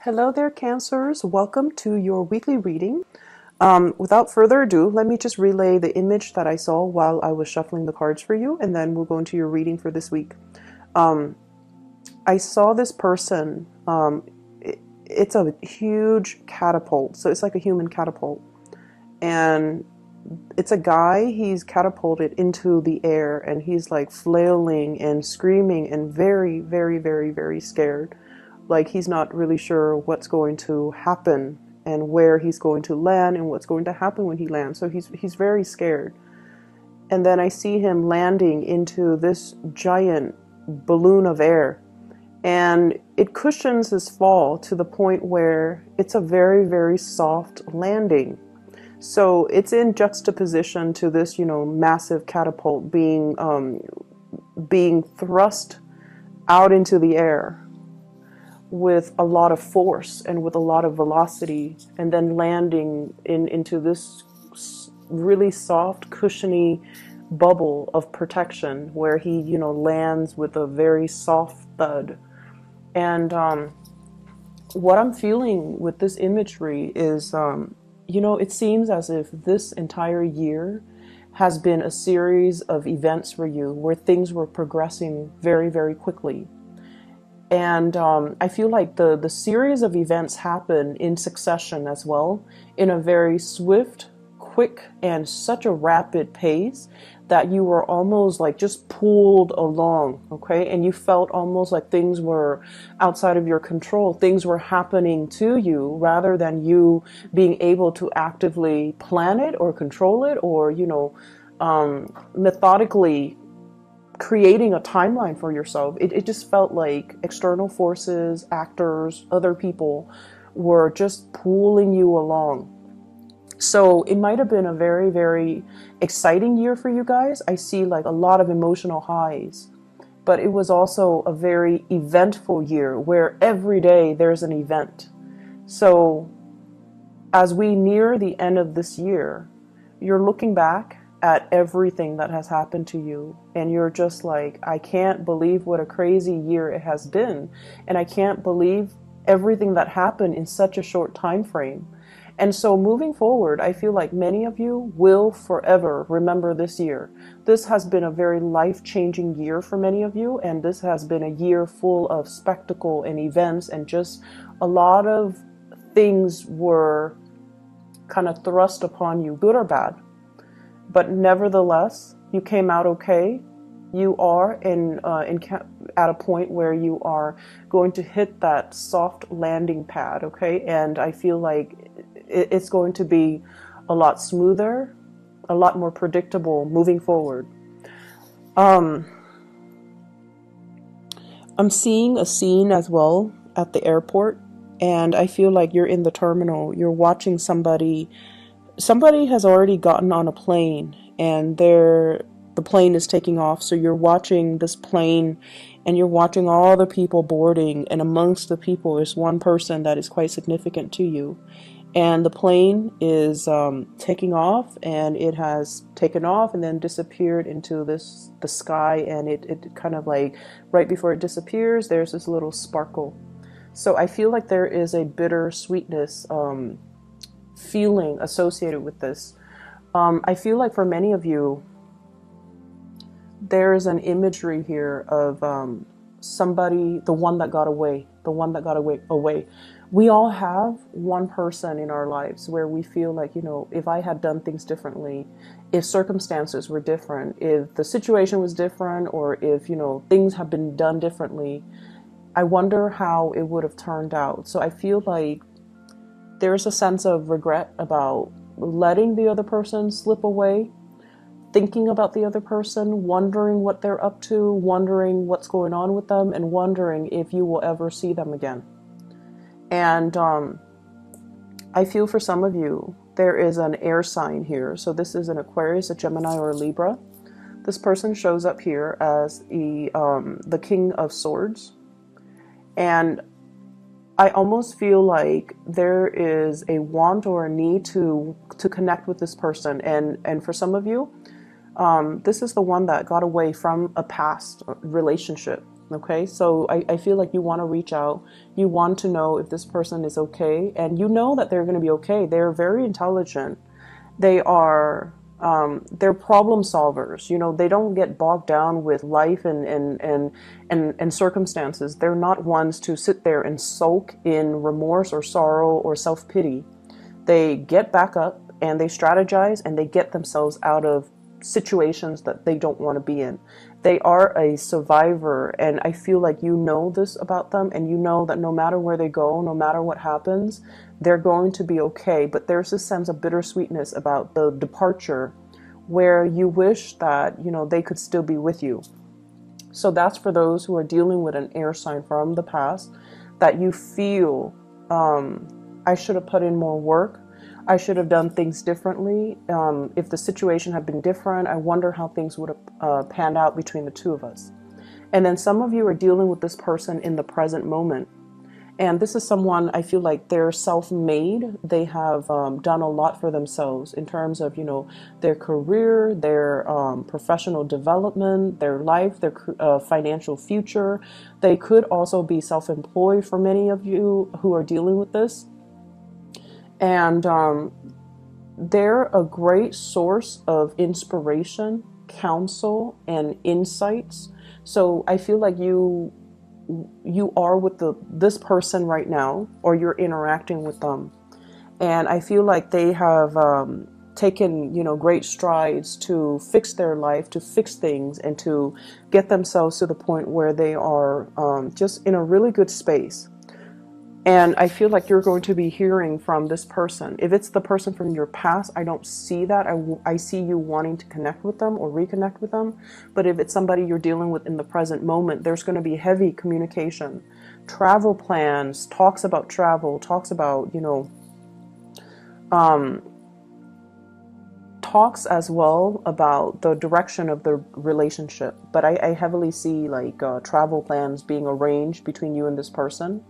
Hello there, Cancers. Welcome to your weekly reading. Without further ado, let me just relay the image that I saw while I was shuffling the cards for you, and then we'll go into your reading for this week. I saw this person. It's a huge catapult, so it's like a human catapult. And it's a guy, he's catapulted into the air, and he's like flailing and screaming and very, very, very, very scared. Like he's not really sure what's going to happen and where he's going to land and what's going to happen when he lands. So he's very scared. And then I see him landing into this giant balloon of air. And it cushions his fall to the point where it's a very, very soft landing. So it's in juxtaposition to this, massive catapult being thrust out into the air with a lot of force and with a lot of velocity, and then landing into this really soft, cushiony bubble of protection where he, lands with a very soft thud. And what I'm feeling with this imagery is, it seems as if this entire year has been a series of events for you where things were progressing very, very quickly. And I feel like the series of events happen in succession as well, in a very swift, quick, and such a rapid pace that you were almost like just pulled along, okay? And you felt almost like things were outside of your control. Things were happening to you rather than you being able to actively plan it or control it or, methodically creating a timeline for yourself. It just felt like external forces, actors, other people were just pulling you along. So it might have been a very, very exciting year for you guys. I see like a lot of emotional highs, but it was also a very eventful year where every day there's an event. So as we near the end of this year, you're looking back at everything that has happened to you, and you're just like, I can't believe what a crazy year it has been, and I can't believe everything that happened in such a short time frame. And so moving forward, I feel like many of you will forever remember this year. This has been a very life-changing year for many of you, and this has been a year full of spectacle and events, and just a lot of things were kind of thrust upon you, good or bad. But nevertheless, you came out okay. You are at a point where you are going to hit that soft landing pad, okay? And I feel like it's going to be a lot smoother, a lot more predictable moving forward. I'm seeing a scene as well at the airport, and I feel like you're in the terminal. You're watching somebody has already gotten on a plane, and the plane is taking off. So you're watching this plane, and you're watching all the people boarding, and amongst the people is one person that is quite significant to you. And the plane is taking off, and it has taken off and then disappeared into the sky, and it kind of like right before it disappears, there's this little sparkle. So I feel like there is a bitter sweetness feeling associated with this. I feel like for many of you, there's an imagery here of somebody, the one that got away. We all have one person in our lives where we feel like, if I had done things differently, if circumstances were different, if the situation was different, or if, things have been done differently, I wonder how it would have turned out. So I feel like there's a sense of regret about letting the other person slip away, thinking about the other person, wondering what they're up to, wondering what's going on with them, and wondering if you will ever see them again. And I feel for some of you, there is an air sign here. So this is an Aquarius, a Gemini, or a Libra. This person shows up here as the King of Swords. And I almost feel like there is a want or a need to connect with this person. And for some of you, this is the one that got away from a past relationship. Okay, so I feel like you want to reach out. You want to know if this person is okay, and you know that they're going to be okay. They're very intelligent. They are they're problem solvers. You know, they don't get bogged down with life and circumstances. They're not ones to sit there and sulk in remorse or sorrow or self-pity. They get back up and they strategize and they get themselves out of situations that they don't want to be in. They are a survivor, and I feel like you know this about them, and you know that no matter where they go, no matter what happens, they're going to be okay. But there's this sense of bittersweetness about the departure where you wish that, you know, they could still be with you. So that's for those who are dealing with an air sign from the past, that you feel, I should have put in more work. I should have done things differently. If the situation had been different, I wonder how things would have panned out between the two of us. And then some of you are dealing with this person in the present moment. And this is someone, I feel like they're self-made. They have done a lot for themselves in terms of, you know, their career, their professional development, their life, their financial future. They could also be self-employed for many of you who are dealing with this. And they're a great source of inspiration, counsel, and insights. So I feel like you are with this person right now, or you're interacting with them, and I feel like they have taken, you know, great strides to fix their life, to fix things, and to get themselves to the point where they are just in a really good space. And I feel like you're going to be hearing from this person. If it's the person from your past, I don't see that. I see you wanting to connect with them or reconnect with them. But if it's somebody you're dealing with in the present moment, there's going to be heavy communication, travel plans, talks about travel, talks about, you know, talks as well about the direction of the relationship. But I heavily see like travel plans being arranged between you and this person.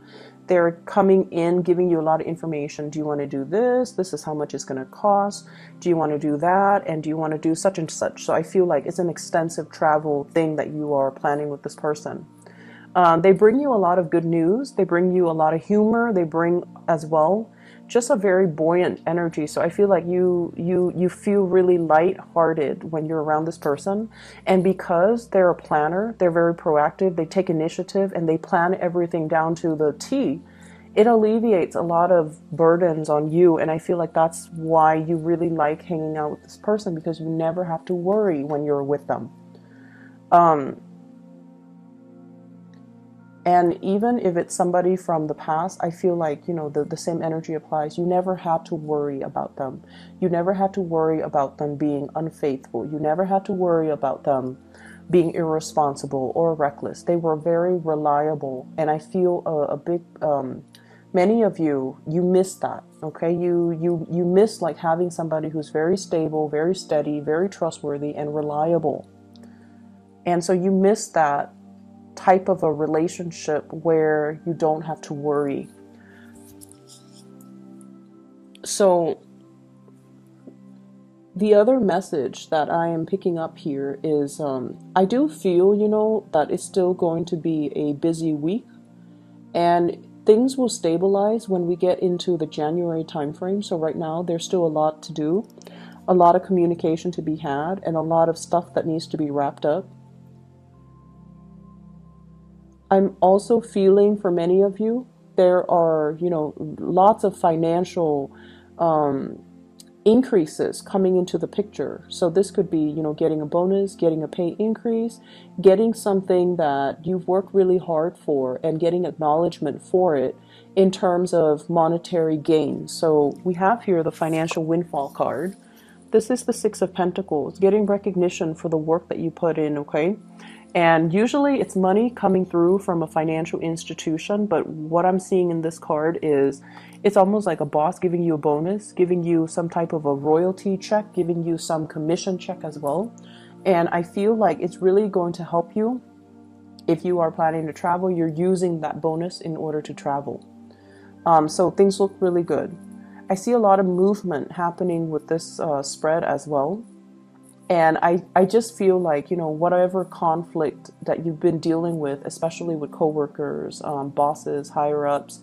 They're coming in, giving you a lot of information. Do you want to do this? This is how much it's going to cost. Do you want to do that? And do you want to do such and such? So I feel like it's an extensive travel thing that you are planning with this person. They bring you a lot of good news. They bring you a lot of humor. They bring as well just a very buoyant energy. So I feel like you feel really lighthearted when you're around this person. And because they're a planner, they're very proactive, they take initiative, and they plan everything down to the T, it alleviates a lot of burdens on you. And I feel like that's why you really like hanging out with this person, because you never have to worry when you're with them. And even if it's somebody from the past, I feel like, you know, the same energy applies. You never had to worry about them. You never had to worry about them being unfaithful. You never had to worry about them being irresponsible or reckless. They were very reliable. And I feel a big, many of you miss that, okay? You miss like having somebody who's very stable, very steady, very trustworthy, and reliable. And so you miss that type of a relationship where you don't have to worry. So the other message that I am picking up here is I do feel, you know, that it's still going to be a busy week, and things will stabilize when we get into the January timeframe. So right now there's still a lot to do, a lot of communication to be had, and a lot of stuff that needs to be wrapped up. I'm also feeling for many of you, there are, you know, lots of financial increases coming into the picture. So this could be, you know, getting a bonus, getting a pay increase, getting something that you've worked really hard for, and getting acknowledgement for it in terms of monetary gain. So we have here the financial windfall card. This is the Six of Pentacles, getting recognition for the work that you put in, okay? And usually it's money coming through from a financial institution, but what I'm seeing in this card is it's almost like a boss giving you a bonus, giving you some type of a royalty check, giving you some commission check as well. And I feel like it's really going to help you. If you are planning to travel, you're using that bonus in order to travel. So things look really good. I see a lot of movement happening with this spread as well. And I just feel like, you know, whatever conflict that you've been dealing with, especially with coworkers, bosses, higher ups,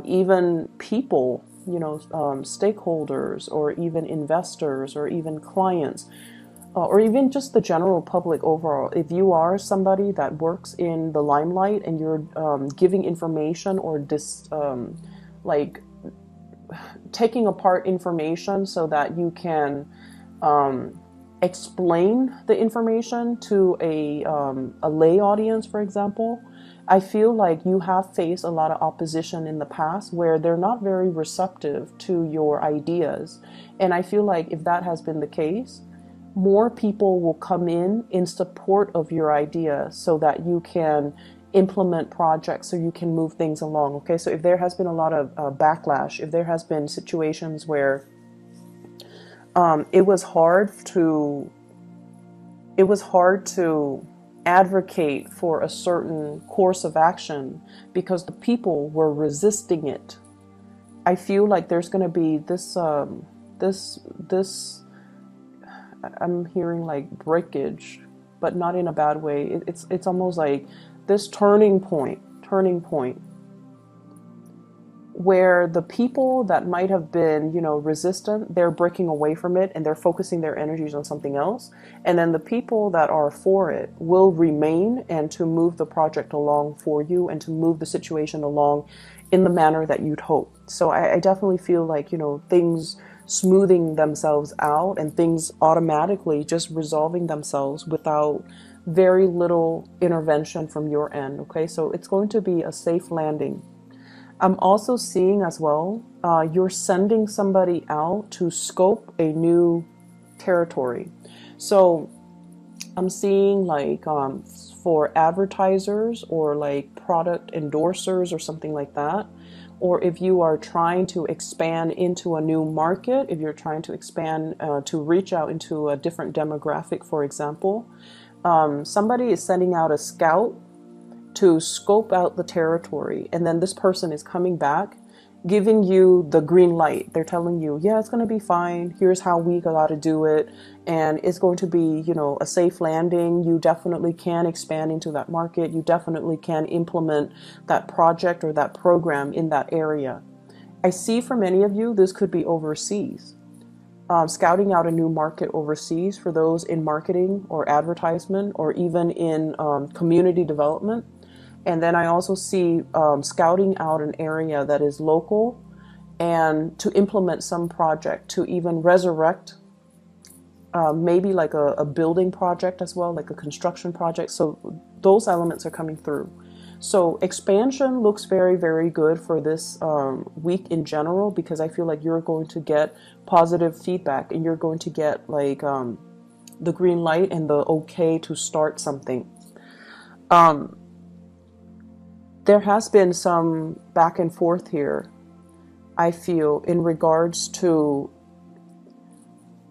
even people, you know, stakeholders, or even investors, or even clients, or even just the general public overall. If you are somebody that works in the limelight and you're giving information, or like taking apart information so that you can explain the information to a lay audience, for example, I feel like you have faced a lot of opposition in the past where they're not very receptive to your ideas. And I feel like if that has been the case, more people will come in support of your idea so that you can implement projects, so you can move things along. Okay, so if there has been a lot of backlash, if there has been situations where it was hard to advocate for a certain course of action because the people were resisting it, I feel like there's going to be this I'm hearing like breakage, but not in a bad way. It's almost like this turning point where the people that might have been, you know, resistant, they're breaking away from it and they're focusing their energies on something else. And then the people that are for it will remain and to move the project along for you and to move the situation along in the manner that you'd hope. So I definitely feel like, you know, things smoothing themselves out and things automatically just resolving themselves without very little intervention from your end. Okay, so it's going to be a safe landing. I'm also seeing as well, you're sending somebody out to scope a new territory. So I'm seeing like for advertisers or like product endorsers or something like that. Or if you are trying to expand into a new market, if you're trying to expand to reach out into a different demographic, for example, somebody is sending out a scout to scope out the territory. And then this person is coming back, giving you the green light. They're telling you, yeah, it's going to be fine. Here's how we got to do it. And it's going to be, you know, a safe landing. You definitely can expand into that market. You definitely can implement that project or that program in that area. I see for many of you, this could be overseas. Scouting out a new market overseas for those in marketing or advertisement or even in community development. And then I also see scouting out an area that is local and to implement some project to even resurrect maybe like a building project as well, like a construction project. So those elements are coming through. So expansion looks very, very good for this week in general, because I feel like you're going to get positive feedback and you're going to get like the green light and the okay to start something. There has been some back and forth here, I feel, in regards to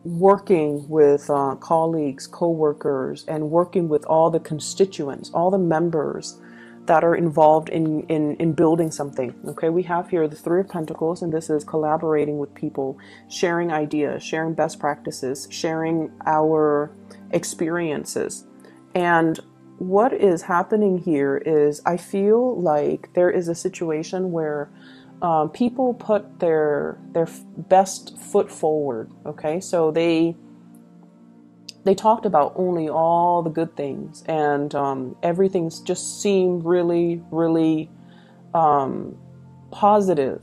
working with colleagues, co-workers, and working with all the constituents, all the members that are involved in building something. Okay, we have here the Three of Pentacles, and this is collaborating with people, sharing ideas, sharing best practices, sharing our experiences. And what is happening here is I feel like there is a situation where people put their best foot forward. Okay, so they talked about only all the good things, and everything's just seemed really, really positive.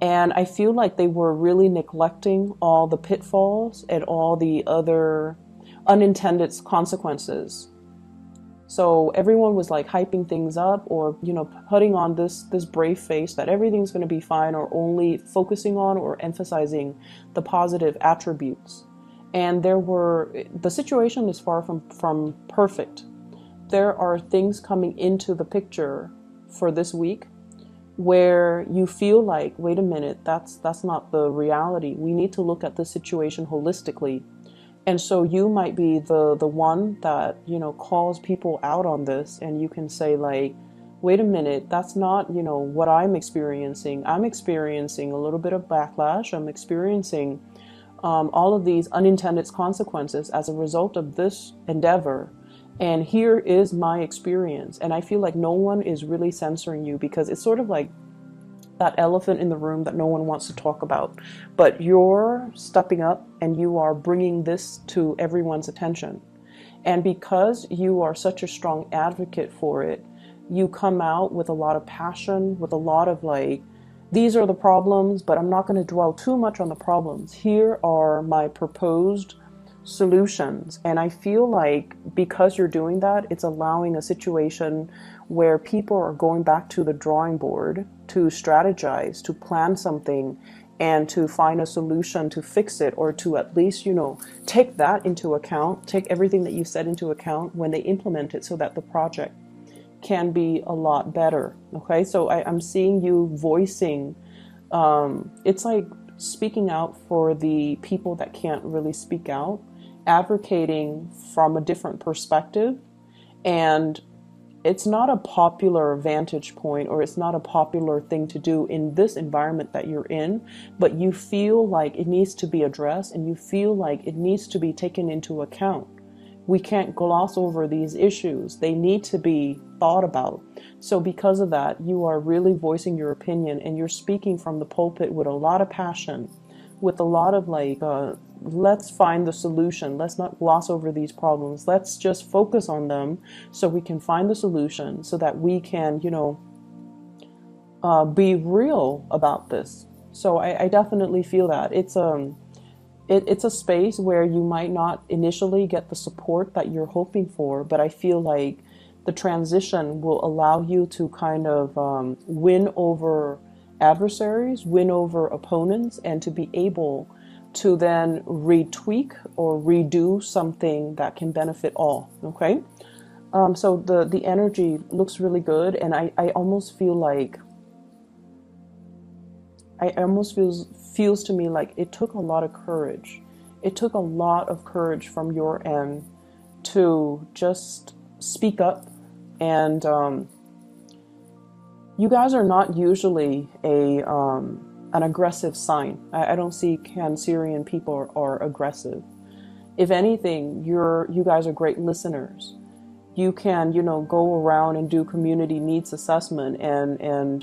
And I feel like they were really neglecting all the pitfalls and all the other unintended consequences. So everyone was like hyping things up, or, you know, putting on this brave face that everything's going to be fine, or only focusing on or emphasizing the positive attributes. And the situation is far from perfect. There are things coming into the picture for this week where you feel like, wait a minute, that's not the reality. We need to look at the situation holistically. And so you might be the one that, you know, calls people out on this, and you can say like, wait a minute, that's not, you know, what I'm experiencing. I'm experiencing a little bit of backlash. I'm experiencing all of these unintended consequences as a result of this endeavor. And here is my experience. And I feel like no one is really censoring you, because it's sort of like that elephant in the room that no one wants to talk about. But you're stepping up and you are bringing this to everyone's attention. And because you are such a strong advocate for it, you come out with a lot of passion, with a lot of like, these are the problems, but I'm not going to dwell too much on the problems. Here are my proposed solutions. And I feel like because you're doing that, it's allowing a situation where people are going back to the drawing board to strategize, to plan something, and to find a solution to fix it, or to at least, take that into account, take everything that you said into account when they implement it, so that the project can be a lot better. Okay, so I'm seeing you voicing, it's like speaking out for the people that can't really speak out, advocating from a different perspective. And it's not a popular vantage point, or it's not a popular thing to do in this environment that you're in, but you feel like it needs to be addressed, and you feel like it needs to be taken into account. We can't gloss over these issues. They need to be thought about. So because of that, you are really voicing your opinion, and you're speaking from the pulpit with a lot of passion, with a lot of like, let's find the solution. Let's not gloss over these problems. Let's just focus on them so we can find the solution, so that we can, be real about this. So I definitely feel that. It's a space where you might not initially get the support that you're hoping for, but I feel like the transition will allow you to kind of win over adversaries, win over opponents, and to be able to then retweak or redo something that can benefit all. Okay, so the energy looks really good, and I almost feel like feels to me like it took a lot of courage. It took a lot of courage from your end to just speak up. And you guys are not usually an aggressive sign. I don't see Cancerian people are aggressive. If anything, you guys are great listeners. You can, go around and do community needs assessment and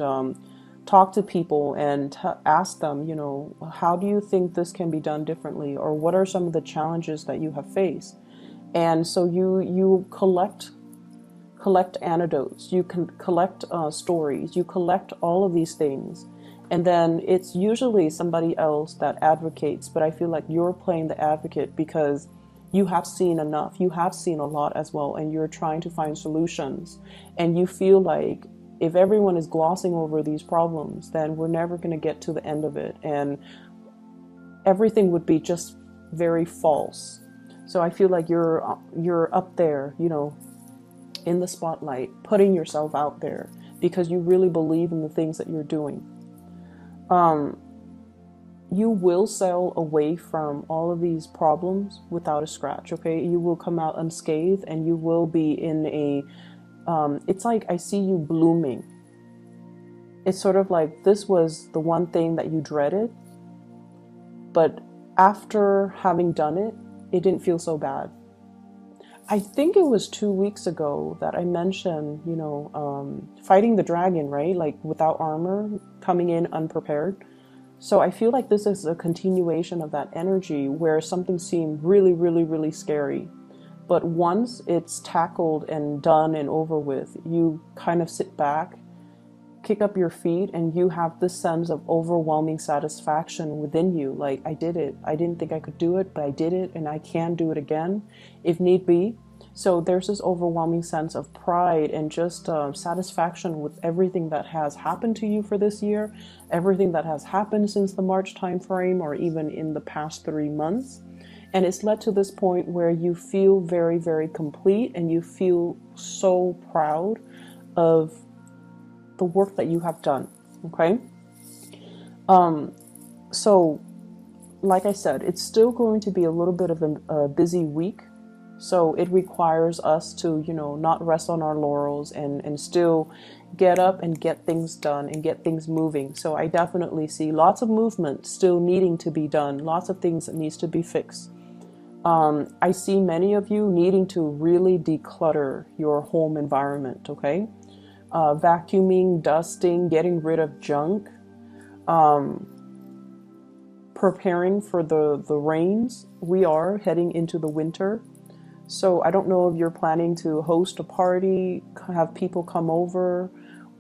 talk to people and ask them, how do you think this can be done differently? Or what are some of the challenges that you have faced? And so you collect anecdotes, you can collect stories, you collect all of these things. And then it's usually somebody else that advocates, but I feel like you're playing the advocate because you have seen enough, you have seen a lot as well, and you're trying to find solutions. And you feel like if everyone is glossing over these problems, then we're never going to get to the end of it. And everything would be just very false. So I feel like you're up there, in the spotlight, putting yourself out there because you really believe in the things that you're doing. You will sail away from all of these problems without a scratch, okay? You will come out unscathed, and you will be in a it's like I see you blooming. It's sort of like this was the one thing that you dreaded, but after having done it, it didn't feel so bad. I think it was 2 weeks ago that I mentioned, fighting the dragon, right? Like without armor, coming in unprepared. So I feel like this is a continuation of that energy where something seemed really, really, really scary. But once it's tackled and done and over with, you kind of sit back, kick up your feet, and you have this sense of overwhelming satisfaction within you. Like, I did it. I didn't think I could do it, but I did it, and I can do it again if need be. So there's this overwhelming sense of pride and just satisfaction with everything that has happened to you for this year, everything that has happened since the March timeframe, or even in the past 3 months. And it's led to this point where you feel very, very complete, and you feel so proud of the work that you have done. Okay. So like I said, it's still going to be a little bit of a busy week. So it requires us to, you know, not rest on our laurels and still get up and get things done and get things moving. So I definitely see lots of movement still needing to be done, lots of things that needs to be fixed. I see many of you needing to really declutter your home environment, okay? Vacuuming, dusting, getting rid of junk, preparing for the rains. We are heading into the winter. So I don't know if you're planning to host a party, have people come over,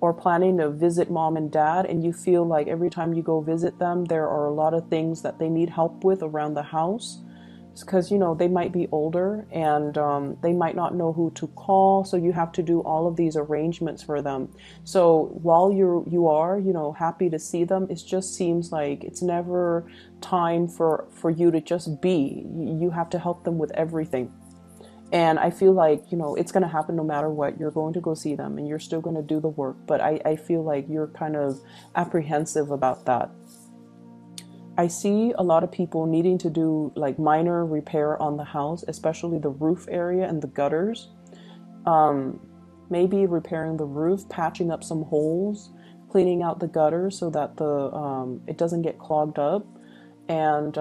or planning to visit mom and dad, and you feel like every time you go visit them, there are a lot of things that they need help with around the house. Because, you know, they might be older and they might not know who to call. So you have to do all of these arrangements for them. So while you are, you know, happy to see them, it just seems like it's never time for you to just be. You have to help them with everything. And I feel like, you know, it's going to happen no matter what. You're going to go see them and you're still going to do the work. But I feel like you're kind of apprehensive about that. I see a lot of people needing to do like minor repair on the house, especially the roof area and the gutters. Maybe repairing the roof, patching up some holes, cleaning out the gutters so that it doesn't get clogged up. And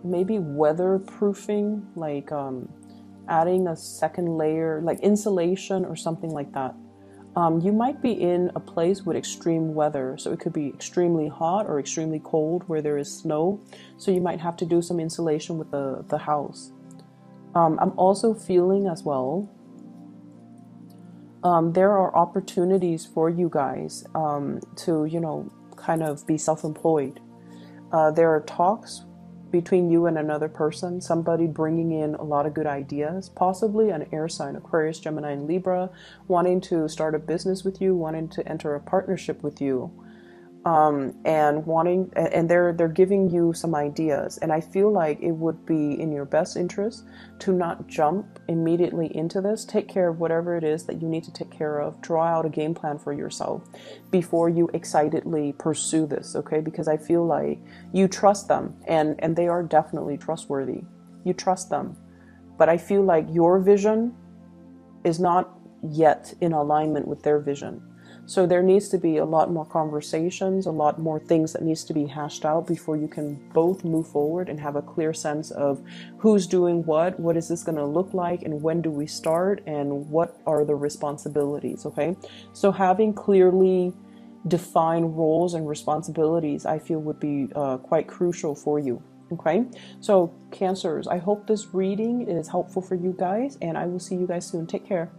maybe weatherproofing, like adding a second layer, like insulation or something like that. You might be in a place with extreme weather, so it could be extremely hot or extremely cold where there is snow, so you might have to do some insulation with the house. I'm also feeling as well, there are opportunities for you guys to, you know, kind of be self-employed. There are talks between you and another person, somebody bringing in a lot of good ideas, possibly an air sign, Aquarius, Gemini, and Libra, wanting to start a business with you, wanting to enter a partnership with you, and they're giving you some ideas. And I feel like it would be in your best interest to not jump immediately into this. Take care of whatever it is that you need to take care of. Draw out a game plan for yourself before you excitedly pursue this, okay? Because I feel like you trust them, and they are definitely trustworthy. You trust them. But I feel like your vision is not yet in alignment with their vision. So there needs to be a lot more conversations, a lot more things that needs to be hashed out before you can both move forward and have a clear sense of who's doing what is this going to look like, and when do we start, and what are the responsibilities, okay? So having clearly defined roles and responsibilities, I feel would be quite crucial for you. Okay, so Cancers, I hope this reading is helpful for you guys, and I will see you guys soon. Take care.